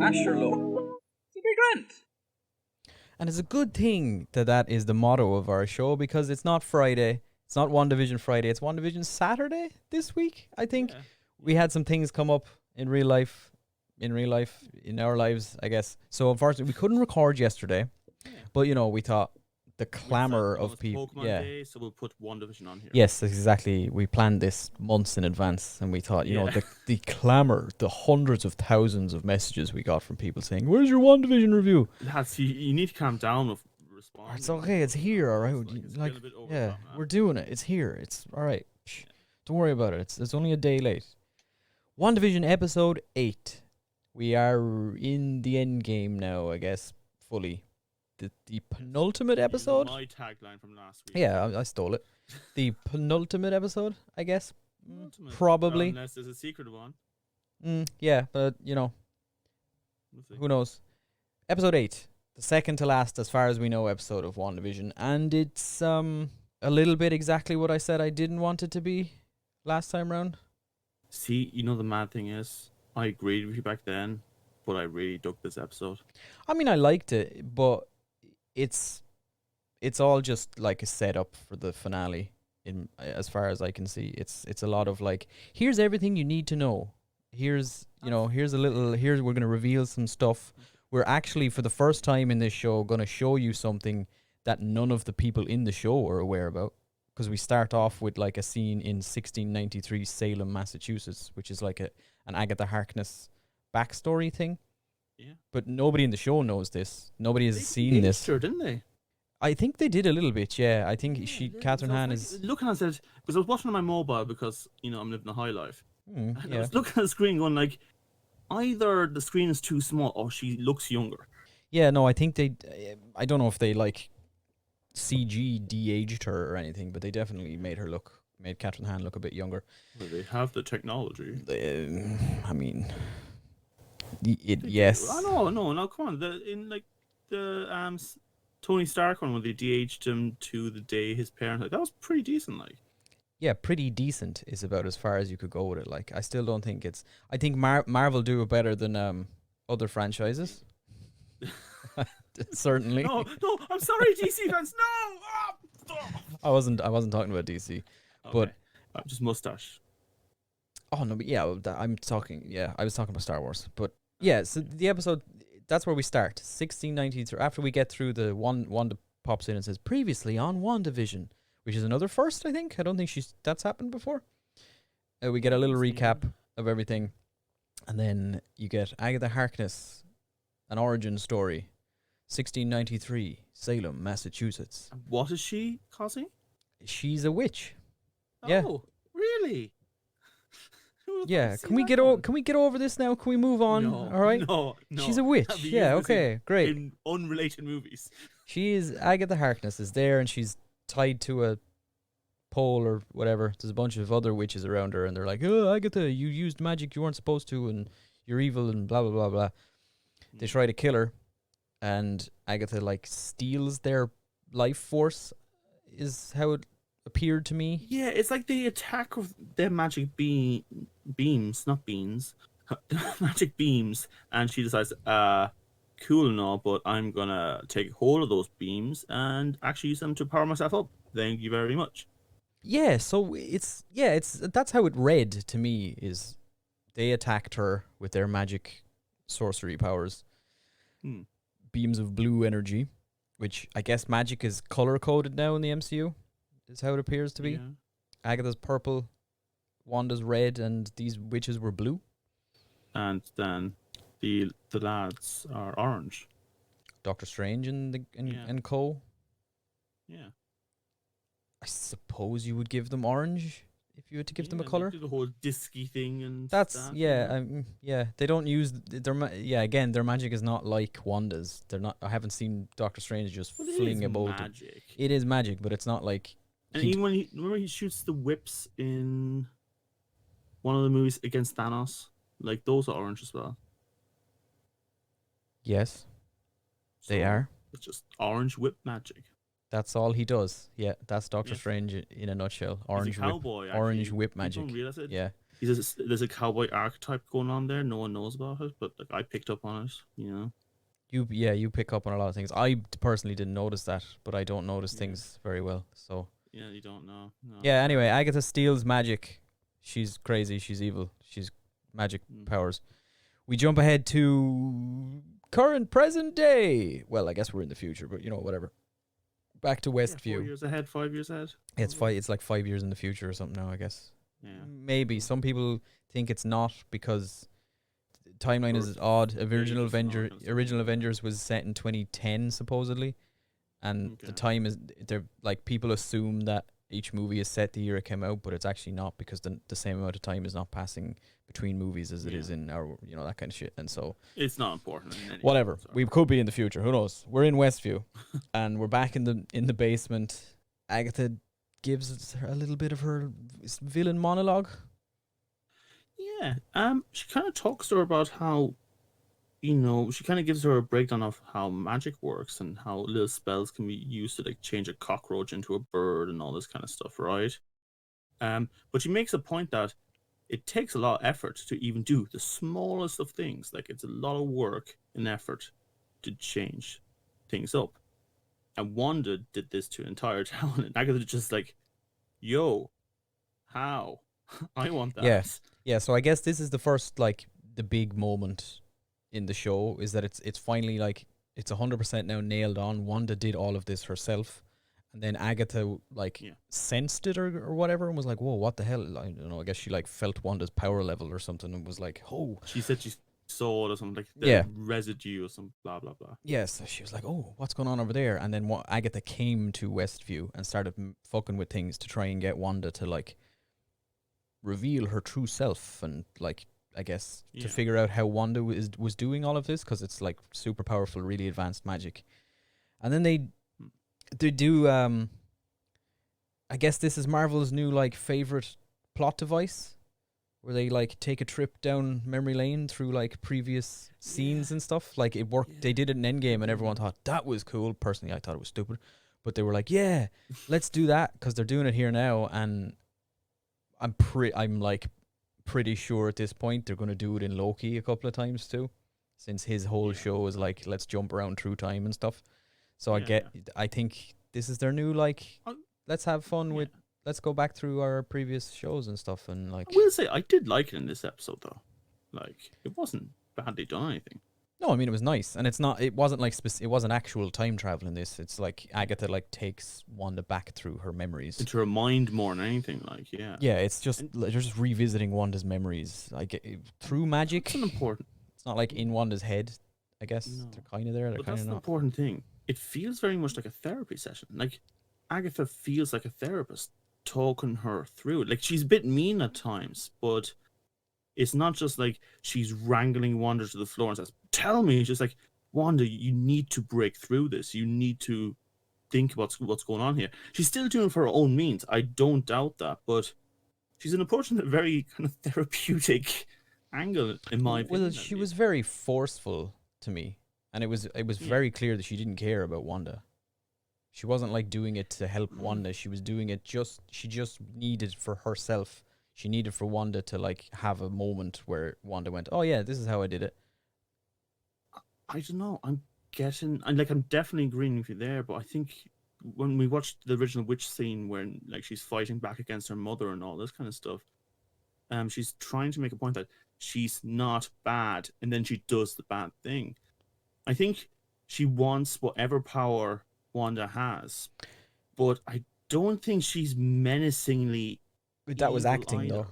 Asherlo. It's a big grand. And it's a good thing that that is the motto of our show, because it's not Friday. It's not WandaVision Friday. It's WandaVision Saturday this week, I think. Yeah. We had some things come up in real life, in our lives, I guess. So unfortunately, we couldn't record yesterday. Yeah. But, you know, we thought the We clamor decided, of it's people. Pokemon Yeah. Day, so we'll put WandaVision on here. Yes, exactly. We planned this months in advance, and we thought, you know, Yeah. the clamor, the hundreds of thousands of messages we got from people saying, "Where's your WandaVision review?" Lads, you need to calm down with responding. It's okay. It's here, all right. It's Like, been a bit over the yeah, top, man. we're doing it. It's here. It's all right. Shh. Don't worry about it. It's only a day late. WandaVision episode 8. We are in the end game now, I guess, fully. The penultimate episode. My tagline from last week. Yeah, I stole it. The penultimate episode, I guess. Penultimate. Probably. Unless there's a secret one. Yeah, but you know, We'll see. who knows? Episode 8, the second to last, as far as we know, episode of WandaVision, and it's a little bit exactly what I said I didn't want it to be last time round. See, you know the mad thing is, I agreed with you back then, but I really dug this episode. I mean, I liked it, but it's all just like a setup for the finale. In as far as I can see, it's a lot of like, here's everything you need to know. Here's here's we're gonna reveal some stuff. We're actually, for the first time in this show, gonna show you something that none of the people in the show are aware about. Because we start off with like a scene in 1693 Salem, Massachusetts, which is like an Agatha Harkness backstory thing. Yeah. But nobody in the show knows this. Nobody has They seen this. Sure, didn't they? I think they did a little bit, yeah. I think Catherine So I Hahn was is... looking at it, because I was watching on my mobile because, you know, I'm living a high life. And I yeah. was looking at the screen going like, either the screen is too small or she looks younger. Yeah, no, I think they... I don't know if they, like, CG de-aged her or anything, but they definitely made Catherine Hahn look a bit younger. Well, they have the technology. I mean... yes. No, come on. Tony Stark one, when they de-aged him to the day his parents, like, that was pretty decent, like. Yeah, pretty decent is about as far as you could go with it. Like, I still don't think it's... I think Marvel do it better than other franchises. Certainly. No, I'm sorry, DC fans. No. I wasn't talking about DC, but just mustache. oh no, but yeah, I'm talking. Yeah, I was talking about Star Wars, but yeah. So the episode, that's where we start. 1693. After we get through the Wanda pops in and says previously on WandaVision, which is another first, I think. I don't think that's happened before. We get a little recap of everything, and then you get Agatha Harkness, an origin story. 1693, Salem, Massachusetts. What is she causing? She's a witch. Oh, Yeah. Really? Yeah. Can we get over this now? Can we move on? No, All right. No. She's a witch. Have you Yeah. used this Okay. Great. In unrelated movies. She is Agatha Harkness is there, and she's tied to a pole or whatever. There's a bunch of other witches around her, and they're like, "Oh, Agatha, you used magic you weren't supposed to, and you're evil, and blah blah blah blah." They try to kill her, and Agatha like steals their life force, is how it appeared to me. Yeah, it's like they attack with their magic beams, not beans, magic beams, and she decides, cool and all, but I'm gonna take hold of those beams and actually use them to power myself up. Thank you very much. Yeah, so it's that's how it read to me, is they attacked her with their magic sorcery powers. Beams of blue energy, which I guess magic is color coded now in the MCU, is how it appears to be. Yeah. Agatha's purple, Wanda's red, and these witches were blue. And then the lads are orange. Doctor Strange and Co. Yeah. I suppose you would give them orange if you had to give them a they color. do the whole disky thing and That's that, yeah. They don't use again. Their magic is not like Wanda's. They're not. I haven't seen Doctor Strange just But it fling is a bolt. magic. It is magic, but it's not like. And even when remember he shoots the whips in one of the movies against Thanos, like those are orange as well. Yes, they So are. It's just orange whip magic. That's all he does. Yeah, that's Doctor Yes, Strange in a nutshell. he's a Orange whip, cowboy. orange Actually, whip people don't magic. realize it. Yeah. There's a cowboy archetype going on there. No one knows about it, but like I picked up on it. You pick up on a lot of things. I personally didn't notice that, but I don't notice Yeah, things very well. So yeah, you don't know. No. yeah. Anyway, Agatha steals magic. She's crazy. She's evil. She's magic Mm. powers. We jump ahead to current present day. Well, I guess we're in the future, but whatever. Back to Yeah, 4 Westview. years ahead, 5 years ahead. It's it's like 5 years in the future or something now, I guess. Yeah. Maybe some people think it's not because timeline is For odd. ages and all that kind of stuff, Original yeah. Avengers was set in 2010 supposedly, and the Okay. time is they're like people assume that each movie is set the year it came out, but it's actually not because the same amount of time is not passing between movies as it is Yeah. in our that kind of shit. And so It's not important. In any whatever, sense, we could be in the future. Who knows? We're in Westview, and we're back in the basement. Agatha gives us a little bit of her villain monologue. Yeah. She kind of talks to her about how, she kind of gives her a breakdown of how magic works and how little spells can be used to like change a cockroach into a bird and all this kind of stuff, right? But she makes a point that it takes a lot of effort to even do the smallest of things. Like it's a lot of work and effort to change things up. And Wanda did this to an entire town, and Agatha just like, yo, how? I want that. Yeah. Yeah, so I guess this is the first like the big moment in the show is that it's finally like it's 100% now nailed on. Wanda did all of this herself, and then Agatha like Yeah. sensed it or whatever and was like, "Whoa, what the hell?" I don't know. I guess she like felt Wanda's power level or something and was like, "Oh." She said she saw it or something, like the Yeah. residue or some blah blah blah. Yes, she was like, "Oh, what's going on over there?" And then Agatha came to Westview and started fucking with things to try and get Wanda to like reveal her true self and like I guess to Yeah. figure out how Wanda was doing all of this because it's like super powerful, really advanced magic. And then they do I guess this is Marvel's new like favorite plot device where they like take a trip down memory lane through like previous scenes and stuff. Like it worked. Yeah. They did it in Endgame and everyone thought that was cool. Personally, I thought it was stupid, but they were like, "Yeah, let's do that" because they're doing it here now and I'm like pretty sure at this point they're going to do it in Loki a couple of times too, since his whole Yeah. show is like let's jump around through time and stuff. So Yeah, I think this is their new like I- let's have fun yeah. with let's go back through our previous shows and stuff and like I will say I did like it in this episode though. Like it wasn't badly done or anything. no, I mean it was nice and it wasn't like it wasn't actual time travel in this. It's like Agatha like takes Wanda back through her memories. Into her mind more than anything, like yeah. Yeah, it's just they're just revisiting Wanda's memories like through magic. That's an important It's not like in Wanda's head, I guess. No. They're kind of there, they're but kind that's of the not. important thing. It feels very much like a therapy session. Like Agatha feels like a therapist talking her through it. Like she's a bit mean at times, but it's not just like she's wrangling Wanda to the floor and says, "Tell me." It's just like, Wanda, you need to break through this. You need to think about what's going on here. She's still doing it for her own means. I don't doubt that, but she's approaching a very kind of therapeutic angle, in my opinion. Well, at she was least. very forceful to me, and it was Yeah. very clear that she didn't care about Wanda. She wasn't like doing it to help Wanda. She was doing it she just needed for herself. She needed for Wanda to like have a moment where Wanda went, "Oh yeah, this is how I did it." I don't know. I'm definitely agreeing with you there, but I think when we watched the original witch scene where like she's fighting back against her mother and all this kind of stuff, she's trying to make a point that she's not bad, and then she does the bad thing. I think she wants whatever power Wanda has, but I don't think she's menacingly. But that was Evil acting either. though.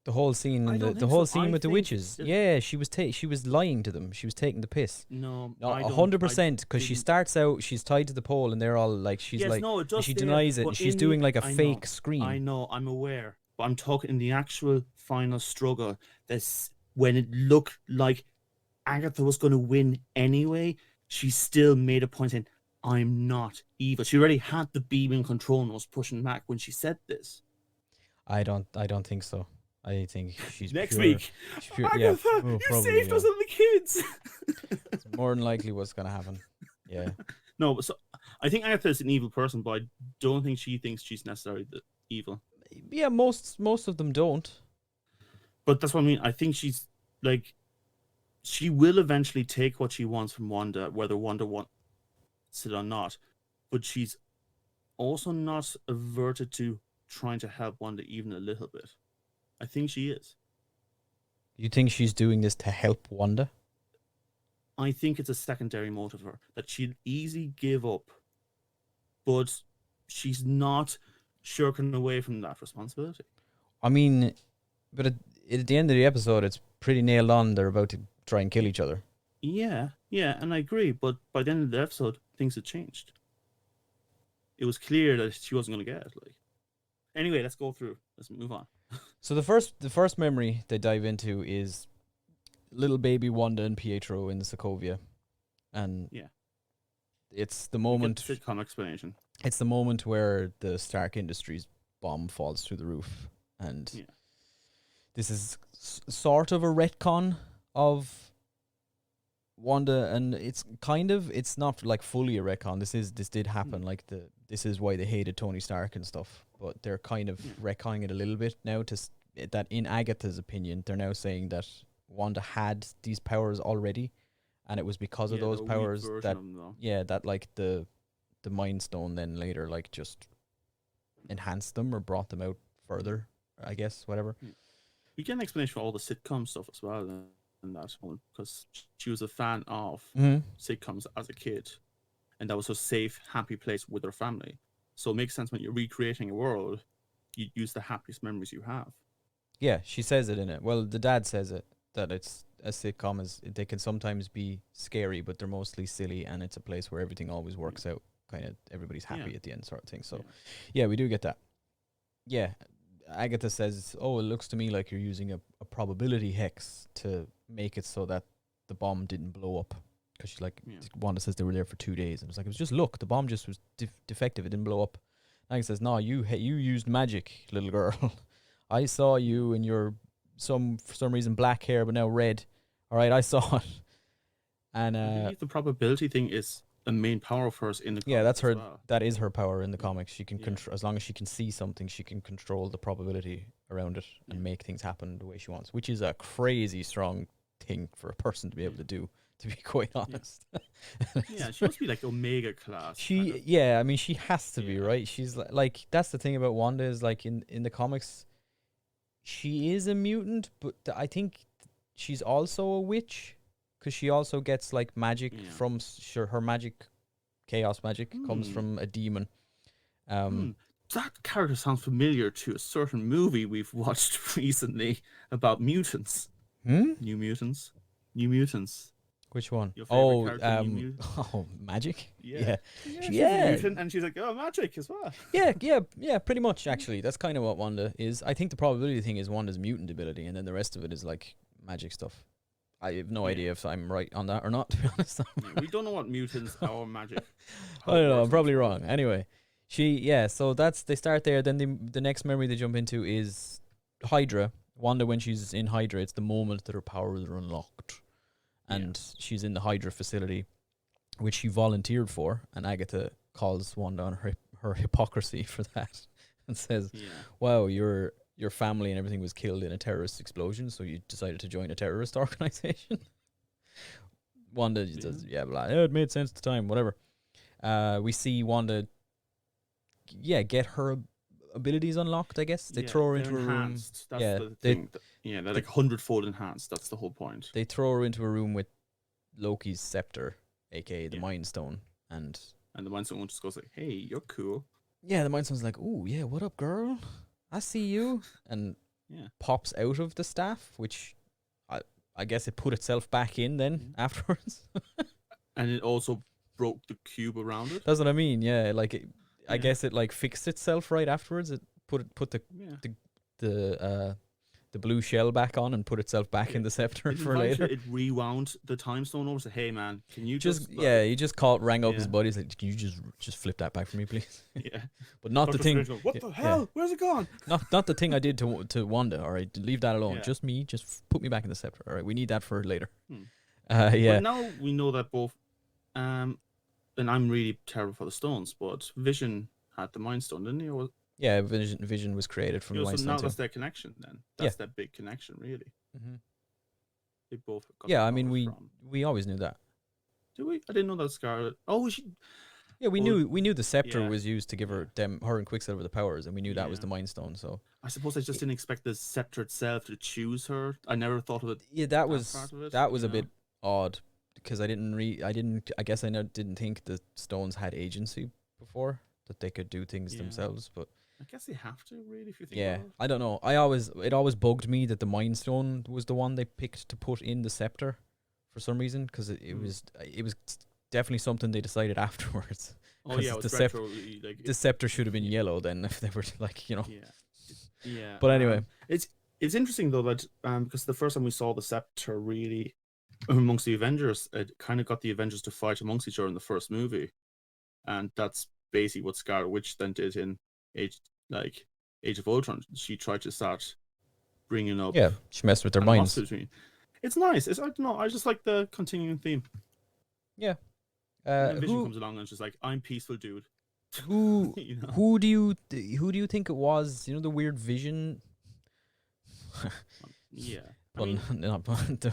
The whole scene, I in don't the think whole so. scene I with the think witches. that- Yeah, she was lying to them. She was taking the piss. No, No, I don't- 100%. I Because she didn't- starts out, she's tied to the pole, and they're all like, she's Yes, like, no, it does she there, denies it, but and she's in doing like a I know, fake scream. I know, I'm aware, but I'm talking in the actual final struggle. This when it looked like Agatha was going to win anyway, she still made a point saying, "I'm not evil." She already had the beam in control and was pushing back when she said this. I don't think so. I think she's Next pure. week, She's pure, Agatha, yeah, you probably, saved yeah. us and the kids. It's more than likely what's gonna happen. Yeah, No, but so I think Agatha is an evil person, but I don't think she thinks she's necessarily the evil. Yeah, most of them don't. But that's what I mean. I think she's like she will eventually take what she wants from Wanda, whether Wanda wants it or not. But she's also not averted to trying to help Wanda even a little bit. I think she is. You think she's doing this to help Wanda? I think it's a secondary motive for her that she'd easily give up, but she's not shirking away from that responsibility. I mean, but at the end of the episode, it's pretty nailed on. They're about to try and kill each other. Yeah, and I agree. But by the end of the episode, things had changed. It was clear that she wasn't going to get it. Like, anyway, let's go through. Let's move on. So the first memory they dive into is little baby Wanda and Pietro in the Sokovia, and Yeah, it's the moment. Sitcom explanation. It's the moment where the Stark Industries bomb falls through the roof, and this is sort of a retcon of Wanda, and it's not like fully a retcon. This did happen. Like this is why they hated Tony Stark and stuff. But they're kind of retconning it a little bit now that in Agatha's opinion, they're now saying that Wanda had these powers already, and it was because of those powers that like the Mind Stone then later like just enhanced them or brought them out further. I guess whatever. We get an explanation for all the sitcom stuff as well in that one, because she was a fan of sitcoms as a kid, and that was a safe, happy place with her family. So it makes sense when you're recreating a world, you use the happiest memories you have. Yeah, she says it in it. Well, the dad says it, that it's a sitcom, they can sometimes be scary, but they're mostly silly, and it's a place where everything always works out. Kind of everybody's happy at the end sort of thing. So, yeah, we do get that. Yeah, Agatha says, oh, it looks to me like you're using a probability hex to make it so that the bomb didn't blow up. Because she's like, Wanda says they were there for 2 days. And it was like, it was just luck. The bomb just was defective. It didn't blow up. Agatha says, no, you used magic, little girl. I saw you in your, for some reason, black hair, but now red. All right, I saw it. And I believe the probability thing is the main power of hers in the comics. Yeah, that's her. Well. That is her power in the comics. She can control, as long as she can see something, she can control the probability around it and make things happen the way she wants, which is a crazy strong thing for a person to be able to do, to be quite honest. Yeah, she must be like Omega class. I mean, she has to be, right? She's like that's the thing about Wanda is like in the comics, she is a mutant, but I think she's also a witch. Because she also gets like magic from her magic, chaos magic comes from a demon. That character sounds familiar to a certain movie we've watched recently about mutants. New Mutants. Which one? Magic. Yeah. She's a mutant, and she's like, oh, magic as well. Yeah. Pretty much, actually, that's kind of what Wanda is. I think the probability thing is Wanda's mutant ability, and then the rest of it is like magic stuff. I have no idea if I'm right on that or not, to be honest. We don't know what mutants or magic. I don't know. I'm probably wrong. Anyway, so they start there. Then the next memory they jump into is Hydra. Wanda, when she's in Hydra, it's the moment that her powers are unlocked. And she's in the Hydra facility, which she volunteered for. And Agatha calls Wanda on her hypocrisy for that and says, wow, your family and everything was killed in a terrorist explosion, so you decided to join a terrorist organization. Wanda says, it made sense at the time, whatever. We see Wanda, get her abilities unlocked, I guess. They throw her into a room. That's the thing. They're like 100-fold enhanced. That's the whole point. They throw her into a room with Loki's scepter, aka the Mind Stone. And the Mind Stone just goes like, hey, you're cool. Yeah, the Mind Stone's like, ooh, yeah, what up, girl? I see you, and pops out of the staff, which I guess it put itself back in then afterwards. And it also broke the cube around it. That's what I mean. Yeah, like I guess it like fixed itself right afterwards. It put the blue shell back on and put itself back in the scepter for later. It rewound the time stone over. Said, "Hey man, can you he just rang up his buddies like, can you just flip that back for me, please?" Yeah, but not the thing. What the hell? Where's it gone? Not the thing I did to Wanda. All right, leave that alone. Just me. Just put me back in the scepter. All right, we need that for later. But now we know that both and I'm really terrible for the stones, but Vision had the Mind Stone, didn't he? Yeah, Vision was created from the So Mind Stone now too. that's their connection. Then Yeah. that's their big connection, really. Hmm. They both got Yeah, their I mean powers we from. we always knew that. Do we? I didn't know that Scarlet. Oh, she. Yeah, we Oh, knew the scepter yeah, was used to give yeah, her and Quicksilver the powers, and we knew that was yeah. the Mind Stone. So I suppose I just didn't expect the scepter itself to choose her. I never thought of it yeah, that part of it. that was a bit odd because I guess I didn't think the stones had agency before that they could do things Yeah. themselves. But I guess they have to really if you think yeah, about it. I don't know. It always bugged me that the Mind Stone was the one they picked to put in the scepter for some reason because it was definitely something they decided afterwards. Oh yeah, it was retro. Like The scepter should have been yellow then if they were like yeah, yeah. But anyway, it's interesting though that because the first time we saw the scepter really amongst the Avengers, it kind of got the Avengers to fight amongst each other in the first movie, and that's basically what Scarlet Witch then did in Age of Ultron. She tried to start bringing up yeah, she messed with their minds. animosity. It's nice. I don't know. I just like the continuing theme. Yeah. And then Vision comes along and it's just like, I'm peaceful, dude. Who You know? who do you think it was? You know the weird Vision. Yeah. Well, I mean, not the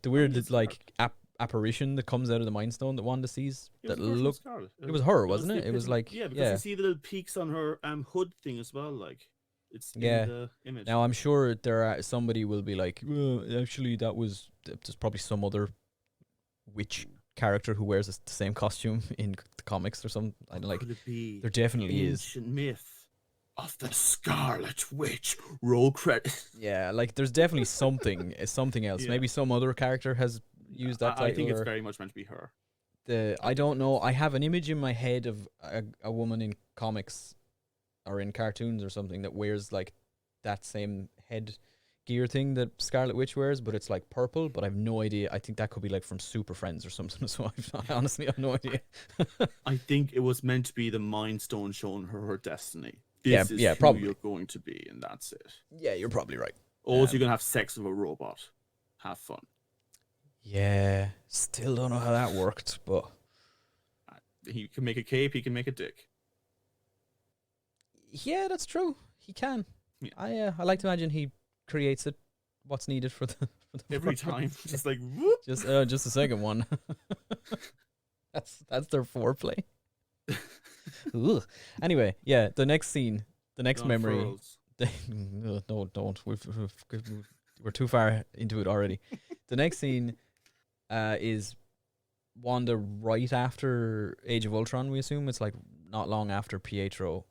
weird it's like apparition that comes out of the Mind Stone that Wanda sees. it was That a version of look. Scarlet. It was her, wasn't the it? It was epitome- like yeah, because you see the little peaks on her hood thing as well. Like it's Yeah. in the image. Now I'm sure somebody will be like, well, actually there's probably some other witch character who wears the same costume in the comics or something. I don't like. Could it be There definitely is. ancient myth of the Scarlet Witch? Roll credit. Yeah, like there's definitely something else. Yeah. Maybe some other character has used that title. I think it's or very much meant to be her. I don't know. I have an image in my head of a woman in comics or in cartoons or something that wears like that same head gear thing that Scarlet Witch wears, but it's like purple. But I've no idea. I think that could be like from Super Friends or something. So I honestly have no idea. I think it was meant to be the Mind Stone showing her destiny. Yeah, This is yeah, who probably. you're going to be, and that's it. Yeah, you're probably right. Also, you're gonna have sex with a robot. Have fun. Yeah, still don't know how that worked, but He can make a cape. He can make a dick. yeah, that's true. He can. Yeah. I like to imagine he creates it. What's needed for the Every time, just like whoop. just the second one. that's their foreplay. Ugh. Anyway, yeah, the next scene, the next Don memory. Furls. No, don't. We're too far into it already. The next scene is Wanda right after Age of Ultron. We assume it's like not long after Pietro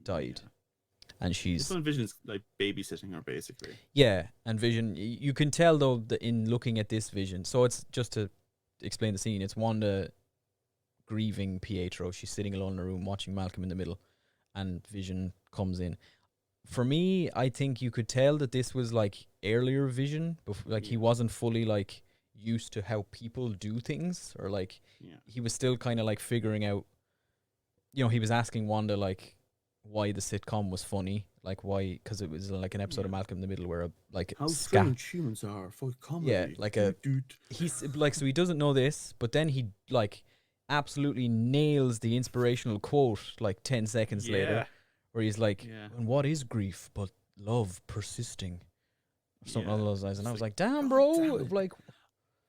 died, and This she's one Vision's like babysitting her basically. yeah. And Vision, you can tell though that in looking at this Vision. So it's just to explain the scene. It's Wanda grieving Pietro. She's sitting alone in a room watching Malcolm in the Middle, and Vision comes in. For me, I think you could tell that this was like earlier Vision, like he wasn't fully like used to how people do things, or like he was still kind of like figuring out. You know, he was asking Wanda like why the sitcom was funny, like why, because it was like an episode of Malcolm in the Middle where how strange humans are for comedy. Yeah, like he's like, so he doesn't know this, but then he like absolutely nails the inspirational quote like 10 seconds later, where he's like, and what is grief but love persisting, or something along those lines. And I was like, damn, bro, like,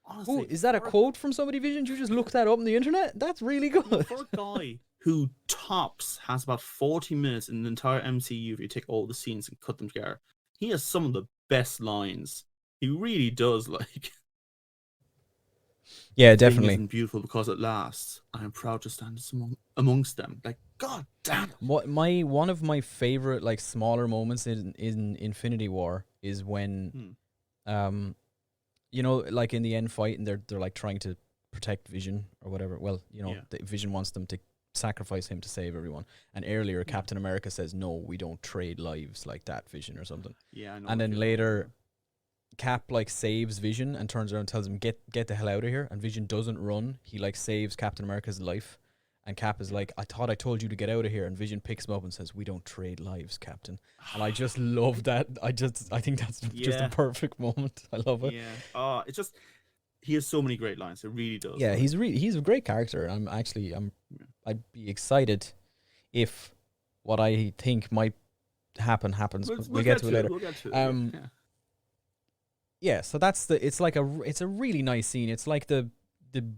honestly, is that a quote from somebody, Vision? Did you just look that up on the internet? That's really good. For a guy who tops has about 40 minutes in the entire MCU, if you take all the scenes and cut them together, he has some of the best lines. He really does. Like, yeah, definitely. isn't beautiful because it lasts. I am proud to stand amongst them. Like, god damn it. One of my favorite like smaller moments in Infinity War is when you know, like in the end fight, and they're like trying to protect Vision or whatever. Well, you know, the Vision wants them to sacrifice him to save everyone. And earlier, Captain America says, "No, we don't trade lives like that, Vision," or something. Yeah, I know. And then later, Cap like saves Vision and turns around and tells him, "Get the hell out of here." And Vision doesn't run. He like saves Captain America's life. And Cap is like, "I thought I told you to get out of here." And Vision picks him up and says, "We don't trade lives, Captain." And I just love that. I think that's just a perfect moment. I love it. Yeah. he has so many great lines. It really does. Yeah, like, he's a great character. I'd be excited if what I think might happens. But we'll get to it later. We'll get to it. Yeah. Yeah, so it's a really nice scene. It's like the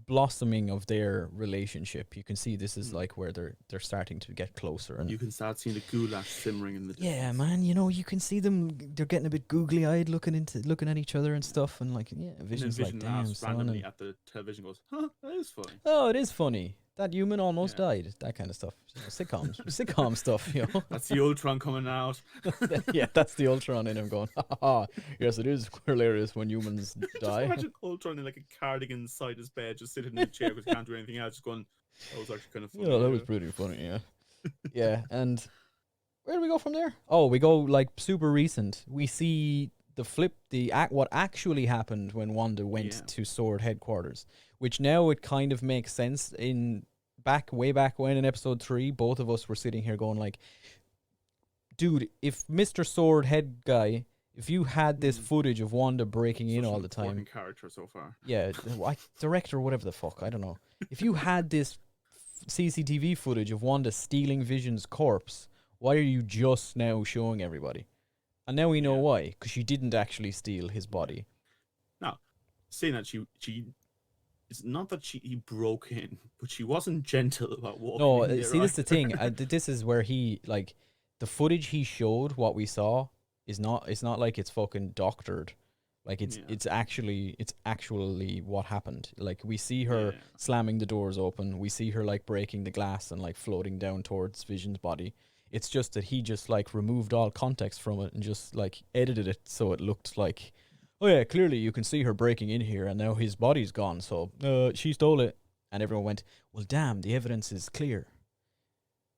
blossoming of their relationship. You can see this is like where they're starting to get closer, and You can start seeing the goulash simmering in the distance. yeah, man, you can see them. They're getting a bit googly eyed, looking at each other and stuff, and like, yeah, Vision's like, damn, laughs son. randomly And, at the television, goes, "Huh, that is funny." oh, it is funny. That human almost died. That kind of stuff. Sitcom stuff. That's the Ultron coming out. Yeah, that's the Ultron in him going, ha ha ha. Yes, it is hilarious when humans Just die. imagine Ultron in like a cardigan inside his bed, just sitting in a chair because he can't do anything else, just going, "That was actually kind of funny." Yeah, that was pretty funny. Yeah, yeah. And where do we go from there? Oh, we go like super recent. We see what actually happened when Wanda went to Sword headquarters, which now it kind of makes sense. Way back when in episode 3, both of us were sitting here going like, dude, if Mr. Sword head guy, if you had this footage of Wanda breaking in all the time, character so far, yeah, director, whatever the fuck, I don't know. If you had this CCTV footage of Wanda stealing Vision's corpse, why are you just now showing everybody? And now we know why, because she didn't actually steal his body. Now, saying that she it's not that he broke in, but she wasn't gentle about walking. No, in there see, this is the thing. either. This is where he like the footage he showed. What we saw is not. It's not like it's fucking doctored. Like it's actually what happened. Like we see her slamming the doors open. We see her like breaking the glass and like floating down towards Vision's body. It's just that he just like removed all context from it and just like edited it so it looked like, oh yeah, clearly you can see her breaking in here and now his body's gone, so she stole it. And everyone went, well damn, the evidence is clear.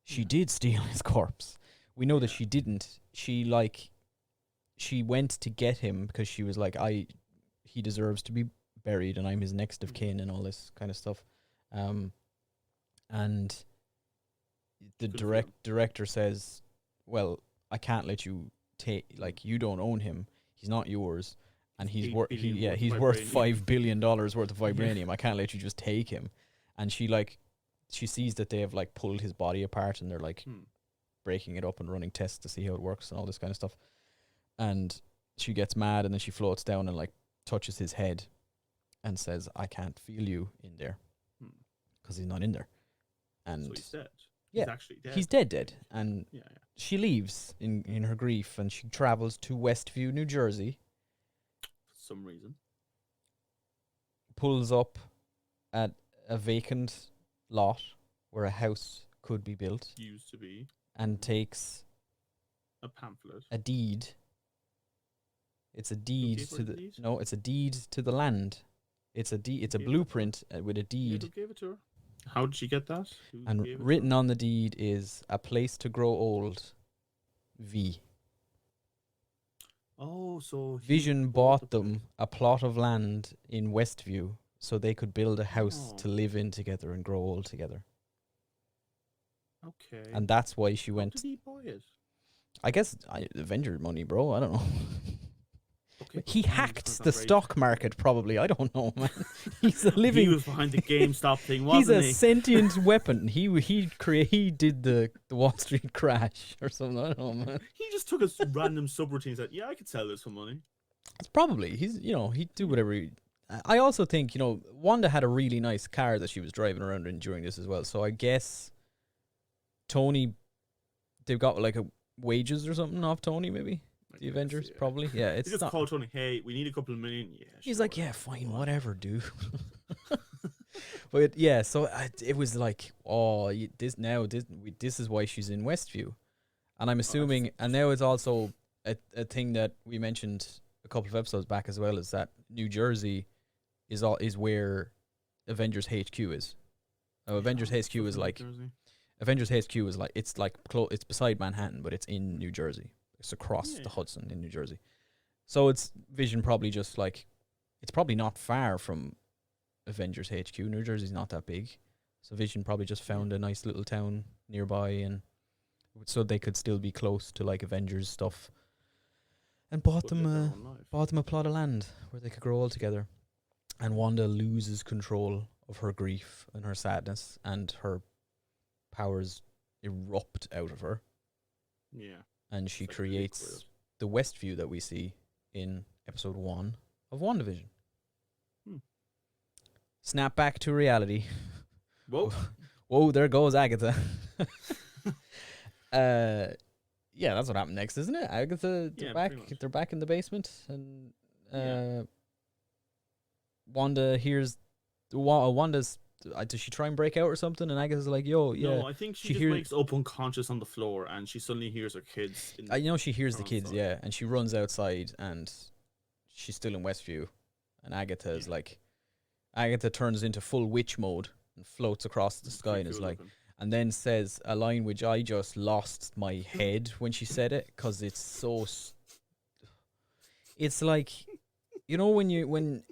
She did steal his corpse. We know that she didn't. She went to get him because she was like, he deserves to be buried and I'm his next of kin and all this kind of stuff. And the director says, well, I can't let you you don't own him. He's not yours. And he's worth $5 billion worth of vibranium. I can't let you just take him. And she sees that they have like pulled his body apart and they're like breaking it up and running tests to see how it works and all this kind of stuff. And she gets mad and then she floats down and like touches his head and says, I can't feel you in there because he's not in there. And so he's dead. Yeah, he's actually dead. He's dead. And she leaves in her grief and she travels to Westview, New Jersey. For some reason. Pulls up at a vacant lot where a house could be built. Used to be. And takes a pamphlet. A deed. It's a deed to the... No, it's a deed to the land. It's a blueprint with a deed. Who gave it to her? How did she get that? And written on the deed is a place to grow old. V. Oh, so Vision bought them a plot of land in Westview so they could build a house to live in together and grow old together. Okay. And that's why she went. How did he buy it? I guess Avenger money, bro. I don't know. Okay, he hacked the stock market, probably. I don't know, man. He's a living. He was behind the GameStop thing, wasn't he? He's a sentient weapon. He did the Wall Street crash or something. I don't know, man. He just took a random subroutine and said, "Yeah, I could sell this for money." It's probably he'd do whatever. I also think Wanda had a really nice car that she was driving around in during this as well. So I guess Tony, they've got like a wages or something off Tony, maybe. The Avengers, probably. Yeah, it's just called Tony, hey, we need a couple of million. Yeah, he's sure, like, yeah, fine, whatever, dude. But yeah, so it was like, oh, this is why she's in Westview. And I'm assuming, and now it's also a thing that we mentioned a couple of episodes back as well, is that New Jersey is where Avengers HQ is. Avengers HQ is like, Avengers HQ is like, it's beside Manhattan, but it's in New Jersey. It's across the Hudson in New Jersey. So it's Vision probably just like, it's probably not far from Avengers HQ. New Jersey's not that big. So Vision probably just found a nice little town nearby and so they could still be close to like Avengers stuff. And bought them a plot of land where they could grow old together. and Wanda loses control of her grief and her sadness, and her powers erupt out of her, Yeah. and she It's like liquid. creates the Westview that we see in episode 1 of WandaVision. Hmm. Snap back to reality. Whoa. Whoa, there goes Agatha. Yeah, that's what happened next, isn't it? Agatha, they're Yeah, back. pretty much. They're back in the basement, and Yeah. Wanda hears. Wanda's. Does she try and break out or something? And Agatha's like, "Yo, yeah." No, I think she she just hears- wakes up unconscious on the floor, and she suddenly hears her kids. I know she hears the Run kids, outside. yeah, and she runs outside, and she's still in Westview, and Agatha is Yeah. like, Agatha turns into full witch mode and floats across the It's sky pretty and is cool like, looking. and then says a line which I just lost my head when she said it, because it's so. It's like, when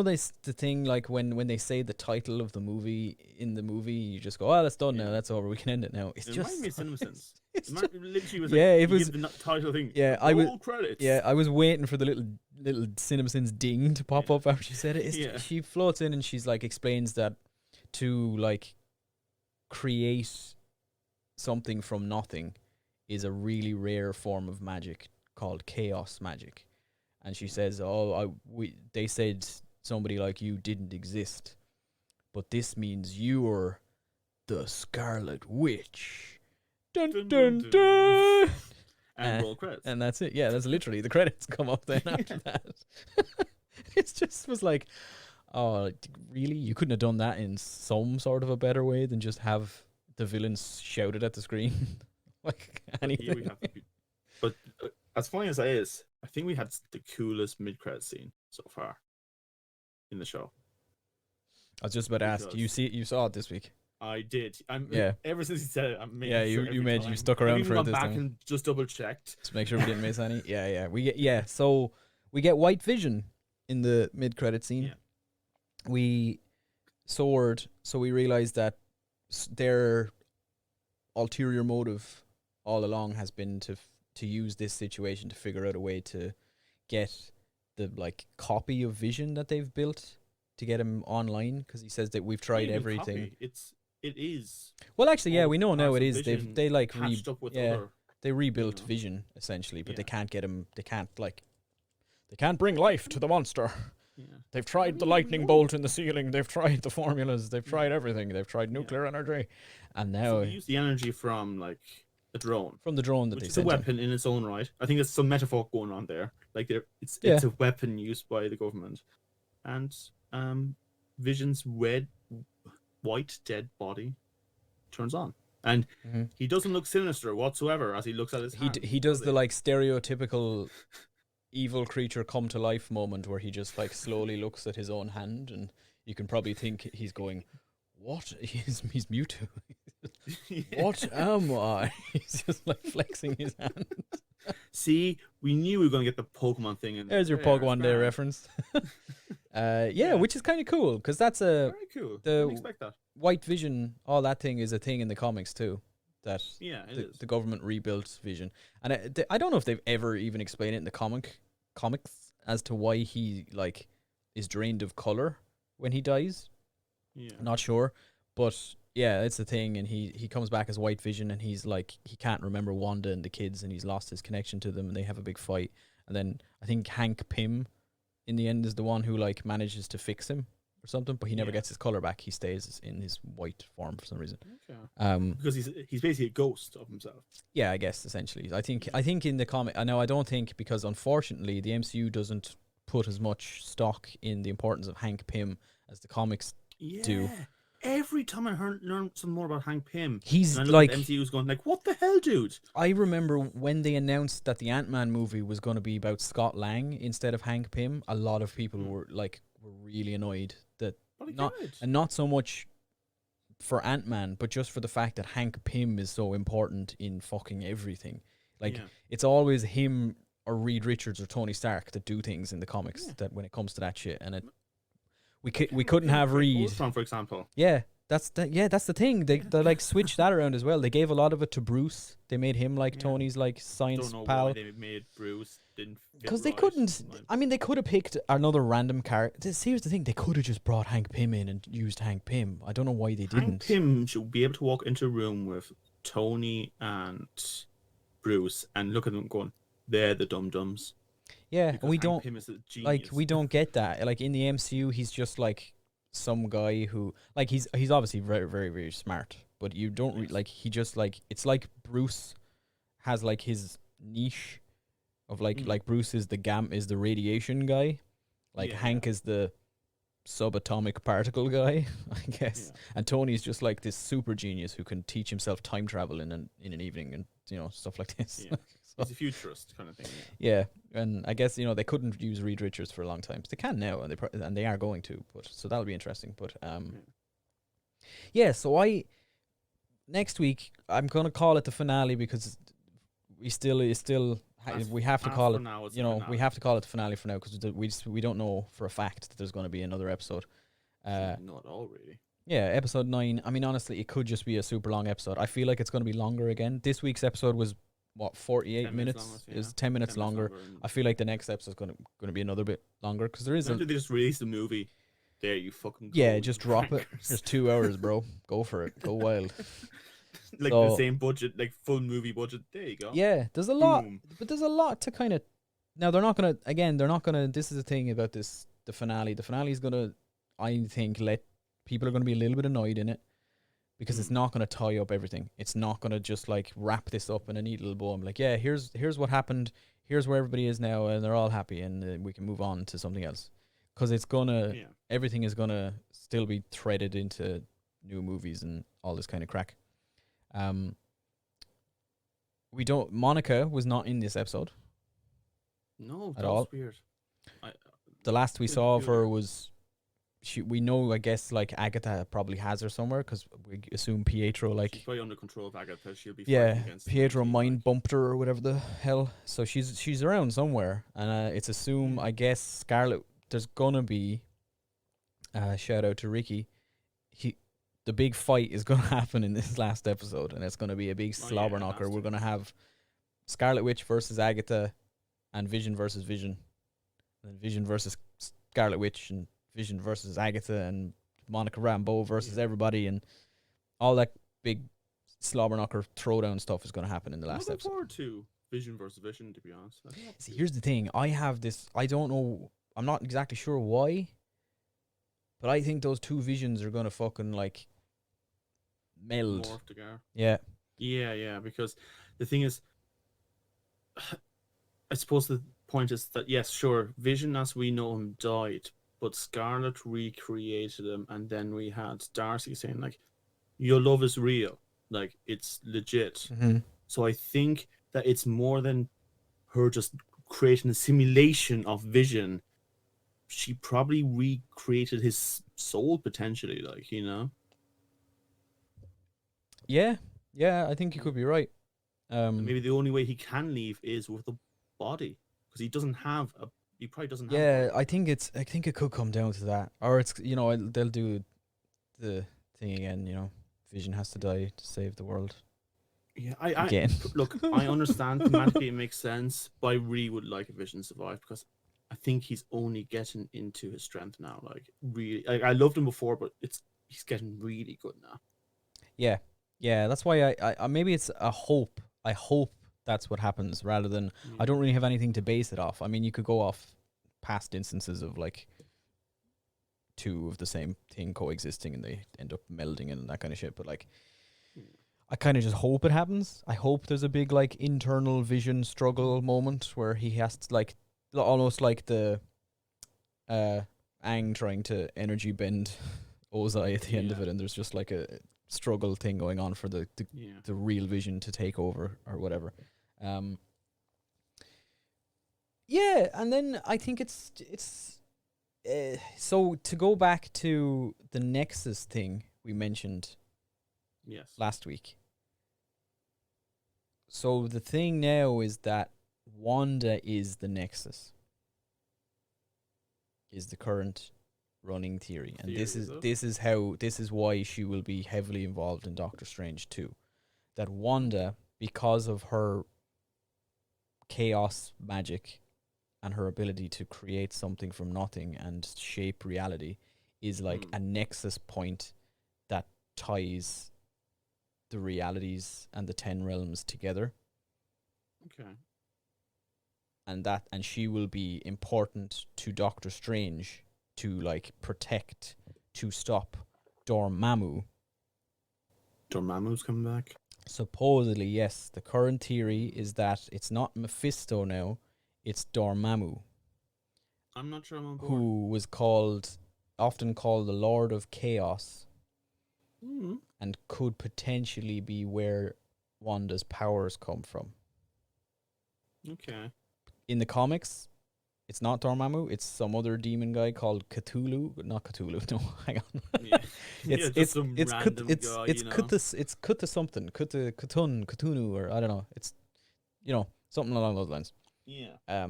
this the thing, like when they say the title of the movie in the movie, you just go, oh, that's done now, Yeah. that's over, we can end it now. It's It just reminded me of Cinema Sins. it's It just- literally was Yeah, like, it you was- give the title thing. yeah, I was- roll credits. yeah, I was waiting for the little CinemaSins ding to pop Yeah. up after she said it. Yeah. She floats in and she's like explains that to like create something from nothing is a really rare form of magic called chaos magic, and she says, they said somebody like you didn't exist, but this means you're the Scarlet Witch. Dun Dun, dun dun, dun. dun. And roll credits. And that's it. Yeah, that's literally the credits come up then after that. It just was like, oh, really? You couldn't have done that in some sort of a better way than just have the villains shouted at the screen? Like But here anything. we have but as funny as that is, I think we had the coolest mid-credit scene so far in the show. I was just about to ask. Because- You saw it this week? I did. Yeah. Ever since he said it, I'm making Yeah, sure you every time. stuck I've around even for it gone this back time. and just double checked. To make sure we didn't miss any. Yeah. So we get White Vision in the mid-credit scene. Yeah. We sword, so we realize that their ulterior motive all along has been to use this situation to figure out a way to get the like copy of Vision that they've built to get him online, because he says that we've tried Even everything. copy, it is Well, actually, yeah, all we know now parts it of is. Vision They like patched up with yeah. other. they rebuilt know. Vision essentially, but they Yeah. can't get him. They can't bring life to the monster. Yeah. They've tried the mean, lightning we bolt in the ceiling. They've tried the formulas. They've tried Yeah. everything. They've tried nuclear energy, and now So they use the energy from like a drone, from the drone that which they is a sent him. weapon in its own right. I think there's some metaphor going on there. Like it's Yeah. a weapon used by the government, and Vision's white dead body turns on, and Mhm. he doesn't look sinister whatsoever as he looks at his hand. He does does the he? like stereotypical evil creature come to life moment where he just like slowly looks at his own hand, and you can probably think he's going, "What?" He's Mewtwo. What am I? He's just like flexing his hand. See, we knew we were going to get the Pokemon thing in There's your there. Pokemon Day Grand. reference. Yeah, Yeah. which is kind of cool because that's a Very cool. the- Didn't expect that. White Vision. All that thing is a thing in the comics too. That Yeah, it is. the government rebuilt Vision, and I don't know if they've ever even explained it in the comics as to why he like is drained of color when he dies. Yeah. Not sure, but yeah, it's the thing, and he comes back as White Vision, and he's like he can't remember Wanda and the kids, and he's lost his connection to them, and they have a big fight, and then I think Hank Pym, in the end, is the one who like manages to fix him or something, but he never Yeah. gets his color back. He stays in his white form for some reason. Okay. Because he's basically a ghost of himself. Yeah, I guess essentially. I think in the comic, I know I don't think, because unfortunately the MCU doesn't put as much stock in the importance of Hank Pym as the comics. Yeah. Every time I learn some more about Hank Pym, He's and I look like at MCU's going like, what the hell, dude? I remember when they announced that the Ant-Man movie was going to be about Scott Lang instead of Hank Pym, a lot of people were really annoyed that But I not get it. and not so much for Ant-Man, but just for the fact that Hank Pym is so important in fucking everything. Like Yeah. it's always him or Reed Richards or Tony Stark that do things in the comics Yeah. that when it comes to that shit, and we couldn't have Reed. Ultron, for example. Yeah, That's the thing. They like switched that around as well. They gave a lot of it to Bruce. They made him like Yeah. Tony's like Don't science know why pal. they made Bruce didn't fit Because they right. couldn't. I mean, they could have picked another random character. Here's the thing: they could have just brought Hank Pym in and used Hank Pym. I don't know why they Hank didn't. Pym should be able to walk into a room with Tony and Bruce and look at them going, they're the dum-dums. Yeah, Because and we Hank don't Pym is a genius. like we don't get that. Like in the MCU, he's just like some guy who like he's obviously very very very smart, but you don't Yes. like he just like it's like Bruce has like his niche of like Bruce is the radiation guy, like Yeah, Hank is the subatomic particle guy, I guess, Yeah. and Tony's just like this super genius who can teach himself time travel in an evening and stuff like this. Yeah. So, He's a futurist kind of thing. yeah, and I guess they couldn't use Reed Richards for a long time. They can now, and they are going to. But so that'll be interesting. But yeah. So next week I'm gonna call it the finale because we have to call it. We have to call it the finale for now because we don't know for a fact that there's going to be another episode. Not all really. Yeah, episode 9. I mean, honestly, it could just be a super long episode. I feel like it's going to be longer again. This week's episode was what 48 10 minutes. minutes It was 10 minutes longer. I feel like the next episode's going to be another bit longer because there is After they just released the movie, there you fucking go. yeah, just drop it. Prankers. There's 2 hours, bro. Go for it. Go wild. Like So- the same budget, like full movie budget. There you go. Yeah, there's a lot, Boom. but there's a lot to kind of. Now they're not gonna. This is the thing about this. The finale. The finale is gonna. I think people are gonna be a little bit annoyed in it because it's not gonna tie up everything. It's not gonna just like wrap this up in a neat little bow. I'm like, yeah, here's what happened. Here's where everybody is now, and they're all happy, and we can move on to something else. Because it's gonna. Yeah. Everything is gonna still be threaded into new movies and all this kind of crack. Monica was not in this episode. No, At that all. was weird. The last we It's saw of her peculiar. was we know, I guess, like Agatha probably has her somewhere because we assume Pietro She's like probably under control of Agatha. She'll be yeah, fighting against Pietro the mind like, bumped her or whatever the hell. So she's around somewhere, and it's assumed, I guess, Scarlet. There's gonna be shout out to Ricky. The big fight is gonna happen in this last episode, and it's gonna be a big slobber knocker. We're gonna have Scarlet Witch versus Agatha, and Vision versus Vision, and Vision versus Scarlet Witch, and Vision versus Agatha, and Monica Rambeau versus everybody, and all that big slobber knocker throwdown stuff is going to happen in the last looking episode. forward to Vision versus Vision, to be honest. I think See, here's the thing. I have this. I don't know. I'm not exactly sure why, but I think those two visions are going to fucking like meld. morph together. Yeah. Yeah, because the thing is, I suppose the point is that, yes, sure, Vision as we know him died, but Scarlet recreated him, and then we had Darcy saying, like, your love is real. Like, it's legit. Mm-hmm. So I think that it's more than her just creating a simulation of Vision. She probably recreated his soul, potentially, like, Yeah. I think you could be right. Maybe the only way he can leave is with a body, because he doesn't have a. He probably doesn't have. Yeah, one. I think it could come down to that, or it's they'll do the thing again. Vision has to die to save the world. Yeah, Again. Look, I understand thematically it makes sense, but I really would like a Vision survive because I think he's only getting into his strength now. Like, really, like, I loved him before, but he's getting really good now. Yeah, that's why I maybe it's a hope. I hope that's what happens rather than I don't really have anything to base it off. I mean, you could go off past instances of like two of the same thing coexisting and they end up melding and that kind of shit. But like, I kind of just hope it happens. I hope there's a big like internal Vision struggle moment where he has to like almost like the Aang trying to energy bend Ozai at the end of it, and there's just like a struggle thing going on for the real Vision to take over or whatever. Yeah, and then I think it's so to go back to the Nexus thing we mentioned last week. So the thing now is that Wanda is the Nexus. Is the current running theory, and Theory, is it? this is why she will be heavily involved in Doctor Strange too. That Wanda, because of her chaos magic and her ability to create something from nothing and shape reality, is like a nexus point that ties the realities and the 10 realms together. Okay. And she will be important to Doctor Strange to like protect, to stop Dormammu. Dormammu's coming back. Supposedly, yes. The current theory is that it's not Mephisto now, it's Dormammu, I'm not sure I'm on board. who was often called the Lord of Chaos, and could potentially be where Wanda's powers come from. Okay. In the comics, it's not Dormammu, it's some other demon guy called Cthulhu. Not Cthulhu, no, hang on. Yeah. It's some random guy, it's Kutha something, Cthulhu, or I don't know. It's something along those lines. Yeah.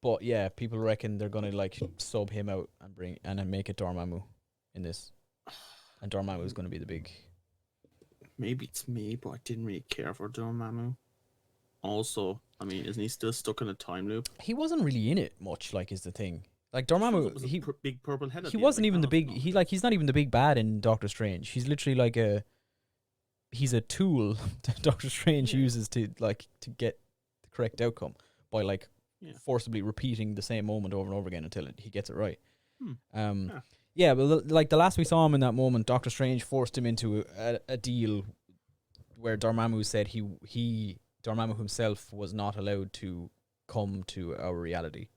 But yeah, people reckon they're gonna like sub him out and then make it Dormammu in this, and Dormammu is gonna be the big. Maybe it's me, but I didn't really care for Dormammu. Also, I mean, isn't he still stuck in a time loop? He wasn't really in it much, like, is the thing. Like Dormammu, he big purple head. He wasn't even the big. He's not even the big bad in Doctor Strange. He's literally like he's a tool that Doctor Strange uses to get the correct outcome by forcibly repeating the same moment over and over again until he gets it right. Yeah, but like the last we saw him in that moment, Doctor Strange forced him into a deal where Dormammu said Dormammu himself was not allowed to come to our reality,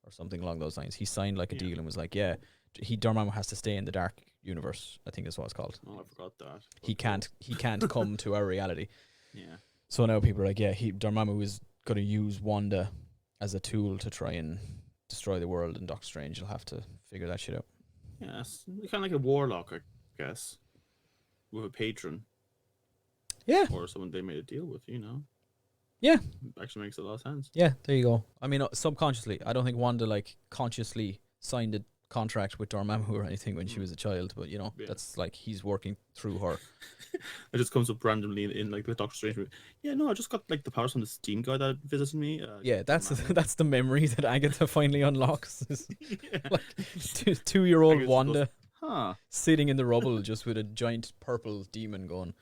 or something along those lines. He signed like a deal and was like, Dormammu has to stay in the dark universe, I think is what it's called. Oh, I forgot that. He can't come to our reality. Yeah. So now people are like, Dormammu is going to use Wanda as a tool to try and destroy the world, and Doctor Strange will have to figure that shit out. Yeah, it's kind of like a warlock, I guess, with a patron. Yeah. Or someone they made a deal with, Yeah. Actually makes a lot of sense. Yeah, there you go. I mean, subconsciously. I don't think Wanda consciously signed a contract with Dormammu or anything when she was a child, but that's like he's working through her. It just comes up randomly in like the Doctor Strange movie. Yeah, no, I just got like the powers from the Steam guy that visited me. That's the memory that Agatha finally unlocks. Like 2-year-old Wanda sitting in the rubble just with a giant purple demon going,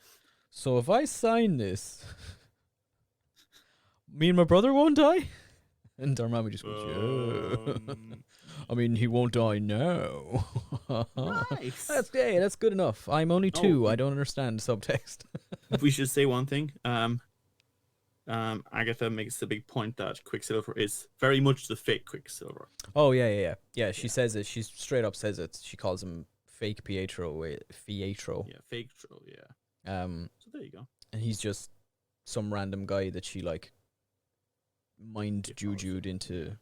so if I sign this, me and my brother won't die? And Dormammu just goes, yeah. I mean, he won't die now. Nice. That's good enough. I'm only 2. I don't understand subtext. We should say one thing. Agatha makes the big point that Quicksilver is very much the fake Quicksilver. Oh, yeah. Yeah, she says it. She straight up says it. She calls him fake Pietro. Fietro. Yeah, fake Tro, yeah. So there you go. And he's just some random guy that she mind jujued into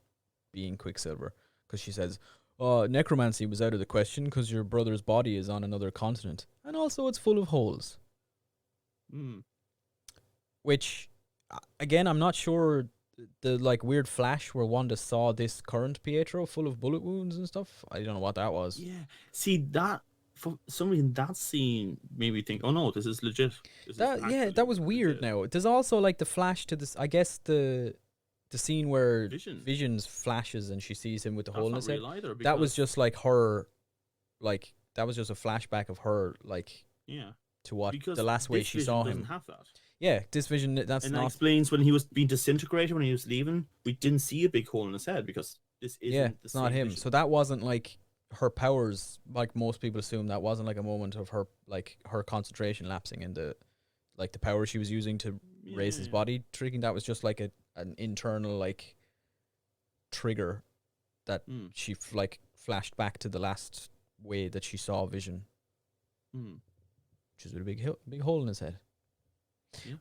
being Quicksilver, because she says, necromancy was out of the question because your brother's body is on another continent, and also it's full of holes. Which, again, I'm not sure the weird flash where Wanda saw this current Pietro full of bullet wounds and stuff. I don't know what that was. Yeah, see that for some reason that scene made me think, oh no, this is legit. That was weird. Legit. Now there's also the flash to this. I guess the scene where Visions flashes and she sees him with the hole in his head. That was just her, that was just a flashback of her, to what the last way she saw him. Have that. Yeah, this Vision. And that explains when he was being disintegrated, when he was leaving, we didn't see a big hole in his head because this isn't. It's not him. Vision. So that wasn't her powers. Like most people assume, that wasn't a moment of her her concentration lapsing and the power she was using to raise his body tricking. That was just an internal trigger that she flashed back to the last way that she saw Vision, which is with a big hole in his head.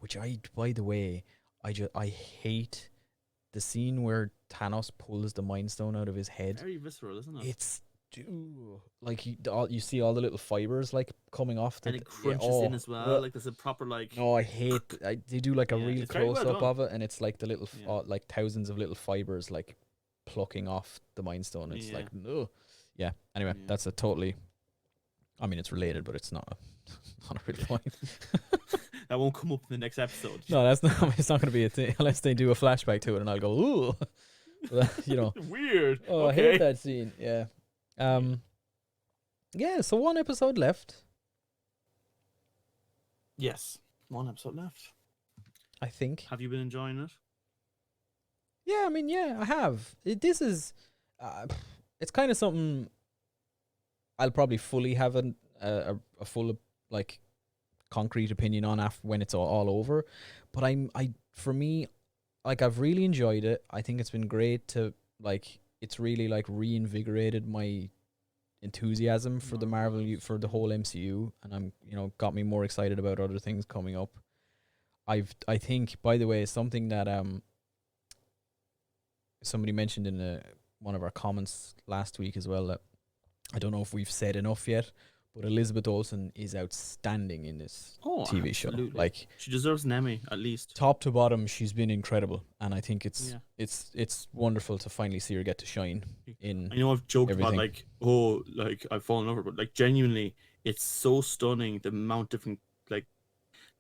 Which by the way, I hate the scene where Thanos pulls the Mind Stone out of his head. Very visceral, isn't it? It's you see all the little fibers coming off and it crunches in as well. There's a proper No, I hate. They do a real close up of it, and it's the little thousands of little fibers plucking off the Mind Stone. It's no, yeah. Anyway, Yeah. that's a totally. I mean, it's related, but it's not not a real point. That won't come up in the next episode. No, that's not. It's not going to be a thing unless they do a flashback to it, and I'll go, ooh, you know. Weird. Oh, I Okay. hate that scene. Yeah. Yeah. So one episode left. Yes. One episode left. I think. Have you been enjoying it? Yeah, I mean, yeah, I have. This is, it's kind of something I'll probably fully have a full like concrete opinion on after when it's all over. But for me, like I've really enjoyed it. I think it's been great to like. It's really like reinvigorated my enthusiasm for the for the whole MCU, and I'm got me more excited about other things coming up. I think, by the way, something that somebody mentioned in one of our comments last week as well, that I don't know if we've said enough yet, but Elizabeth Olsen is outstanding in this TV show. Like, she deserves an Emmy at least. Top to bottom, she's been incredible, and I think it's wonderful to finally see her get to shine in. I know I've joked everything. about like I've fallen over, but like genuinely, it's so stunning the amount of different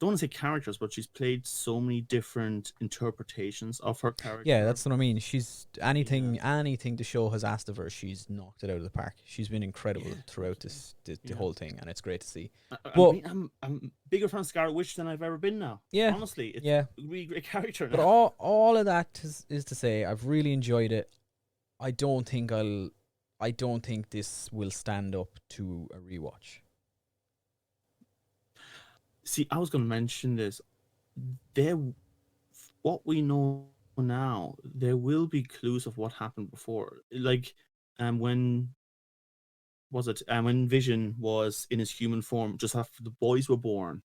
don't want to say characters, but she's played so many different interpretations of her character. Yeah, that's what I mean. She's anything the show has asked of her, she's knocked it out of the park. She's been incredible throughout the whole thing, and it's great to see. I'm a bigger fan of Scarlet Witch than I've ever been now. Yeah, honestly, it's a really great character now. But all of that is to say, I've really enjoyed it. I don't think this will stand up to a rewatch. See, I was going to mention this. What we know now, there will be clues of what happened before. Like, when Vision was in his human form, just after the boys were born,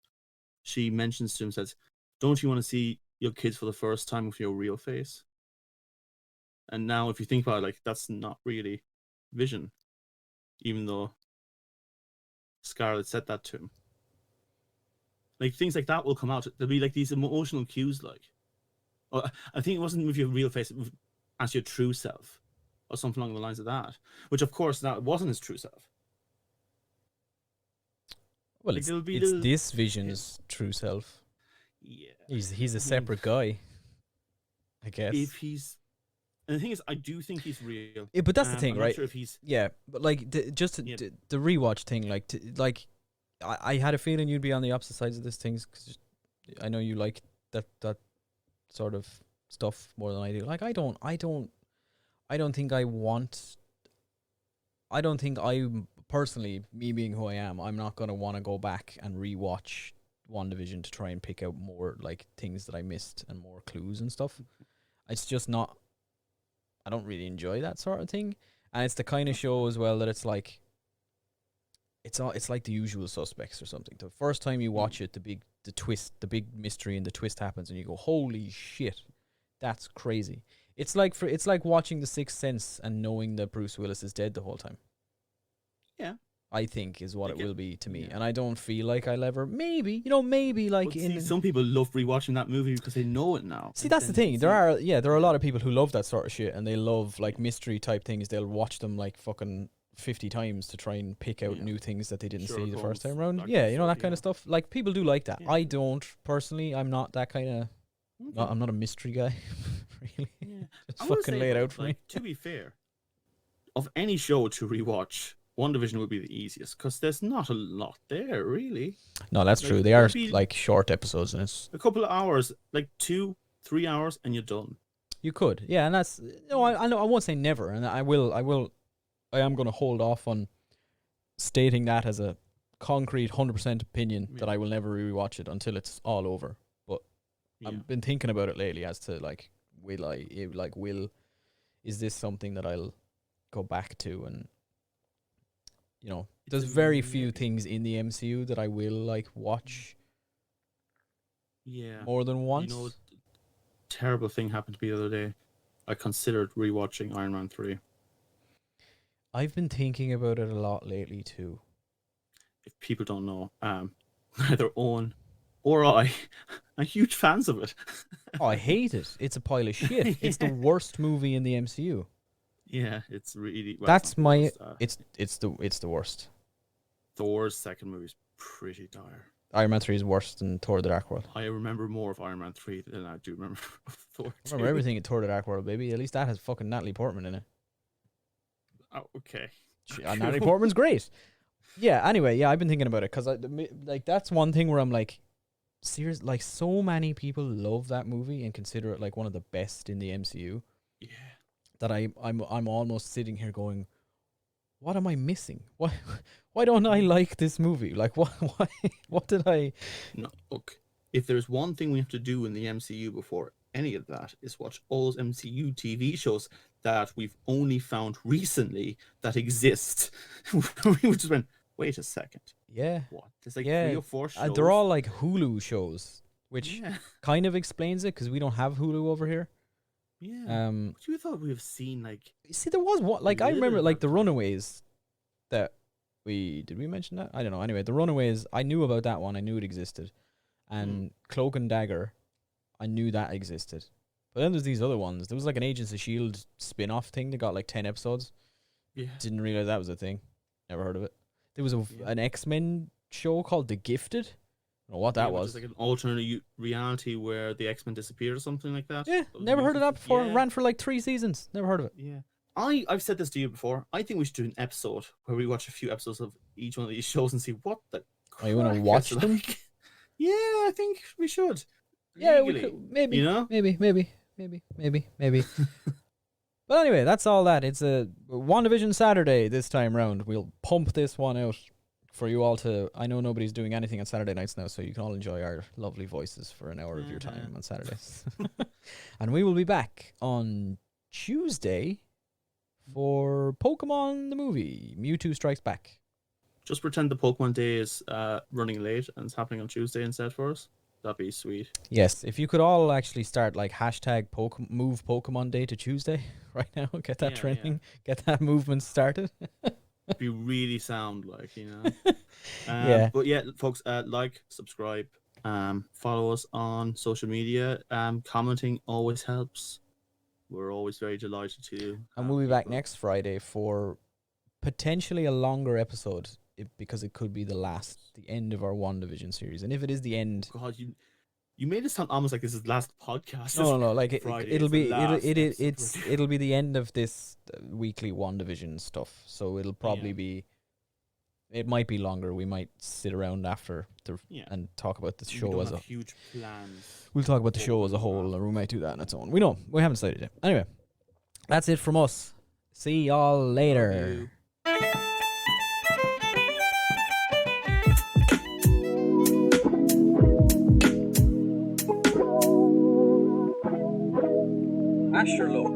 she mentions to him, says, "Don't you want to see your kids for the first time with your real face?" And now, if you think about it, like, that's not really Vision, even though Scarlet said that to him. Like, things like that will come out. There'll be like these emotional cues, like, I think it wasn't with your real face, as your true self, or something along the lines of that. Which, of course, now it wasn't his true self. Well, like, it's this Vision's true self. Yeah, he's a separate guy, I guess. And the thing is, I do think he's real. Yeah, but that's the thing, I'm right? Not sure if he's... Yeah, but like the rewatch thing, like I had a feeling you'd be on the opposite sides of this things, because I know you like that sort of stuff more than I do. Like I don't think I personally, me being who I am, I'm not gonna want to go back and rewatch WandaVision to try and pick out more like things that I missed and more clues and stuff. It's just not. I don't really enjoy that sort of thing, and it's the kind of show as well that it's like. It's like The Usual Suspects or something. The first time you watch it, the big mystery and the twist happens, and you go, "Holy shit, that's crazy!" It's like watching The Sixth Sense and knowing that Bruce Willis is dead the whole time. Yeah, I think is what it will be to me, and I don't feel like I'll ever. Maybe like some people love rewatching that movie because they know it now. See, that's the thing. There are a lot of people who love that sort of shit, and they love like mystery type things. They'll watch them like fucking 50 times to try and pick out new things that they didn't see the first time around. Yeah, that kind of stuff. Like, people do like that. I don't personally. I'm not that kind of. I'm not a mystery guy. Really. Yeah. Just fucking lay it out for me. To be fair, of any show to rewatch, WandaVision would be the easiest because there's not a lot there really. No, that's true. They are like short episodes, and it's a couple of hours, like 2-3 hours, and you're done. You could, yeah, and that's I know I won't say never, and I am going to hold off on stating that as a concrete 100% opinion that I will never rewatch it until it's all over. But I've been thinking about it lately as to like, is this something that I'll go back to? And there's very few things in the MCU that I will like watch. Yeah, more than once. Terrible thing happened to me the other day. I considered rewatching Iron Man 3. I've been thinking about it a lot lately too. If people don't know, neither Owen or I are huge fans of it. Oh, I hate it. It's a pile of shit. It's the worst movie in the MCU. Yeah, it's really well, That's it's not the my. worst. It's the worst. Thor's second movie is pretty dire. Iron Man 3 is worse than Thor: The Dark World. I remember more of Iron Man 3 than I do remember of Thor 2. I remember everything in Thor: The Dark World, baby. At least that has fucking Natalie Portman in it. Oh, okay. Natalie Portman's great. Yeah. Anyway, yeah, I've been thinking about it because like that's one thing where I'm like, serious. Like so many people love that movie and consider it like one of the best in the MCU. Yeah. That I'm almost sitting here going, what am I missing? Why don't I like this movie? Like what did I? No, look. If there's one thing we have to do in the MCU before any of that is watch all those MCU TV shows that we've only found recently that exist. We just went, wait a second. Yeah. What? There's like 3 or 4 shows. They're all like Hulu shows, which Yeah. kind of explains it because we don't have Hulu over here. Yeah. But you thought we have seen like. See, there was one like I remember little like the bit. Runaways. That did we mention that? I don't know. Anyway, the Runaways. I knew about that one. I knew it existed, and Cloak and Dagger. I knew that existed. But then there's these other ones. There was like an Agents of S.H.I.E.L.D. spin-off thing that got like 10 episodes. Yeah. Didn't realize that was a thing. Never heard of it. There was an X-Men show called The Gifted. I don't know what that was. Like an alternate reality where the X-Men disappeared or something like that. Yeah, never heard of that before. Yeah. Ran for like 3 seasons. Never heard of it. Yeah. I've said this to you before. I think we should do an episode where we watch a few episodes of each one of these shows and see what the Oh, you want to crack watch it's them? like. Yeah, I think we should. Yeah, we Legally, could, maybe, you know? maybe. But anyway, that's all that. It's a WandaVision Saturday this time round. We'll pump this one out for you all to. I know nobody's doing anything on Saturday nights now, so you can all enjoy our lovely voices for an hour of your time on Saturdays. And we will be back on Tuesday for Pokemon the movie. Mewtwo Strikes Back. Just pretend the Pokemon Day is running late and it's happening on Tuesday instead for us. That'd be sweet. Yes, if you could all actually start like hashtag move Pokemon Day to Tuesday right now, get that trending, get that movement started. Be really sound, like, you know. Yeah. But yeah, folks, like, subscribe, follow us on social media. Commenting always helps. We're always very delighted to. And we'll be back next Friday for potentially a longer episode. Because it could be the end of our WandaVision series, and if it is the end, God, you made it sound almost like this is the last podcast. No, like it'll be the end of this weekly WandaVision stuff. So it'll probably be. It might be longer. We might sit around after and talk about the show as a huge plans. We'll talk about the show as a whole, or we might do that on its own. We haven't decided yet. Anyway, that's it from us. See y'all later. Asherlow.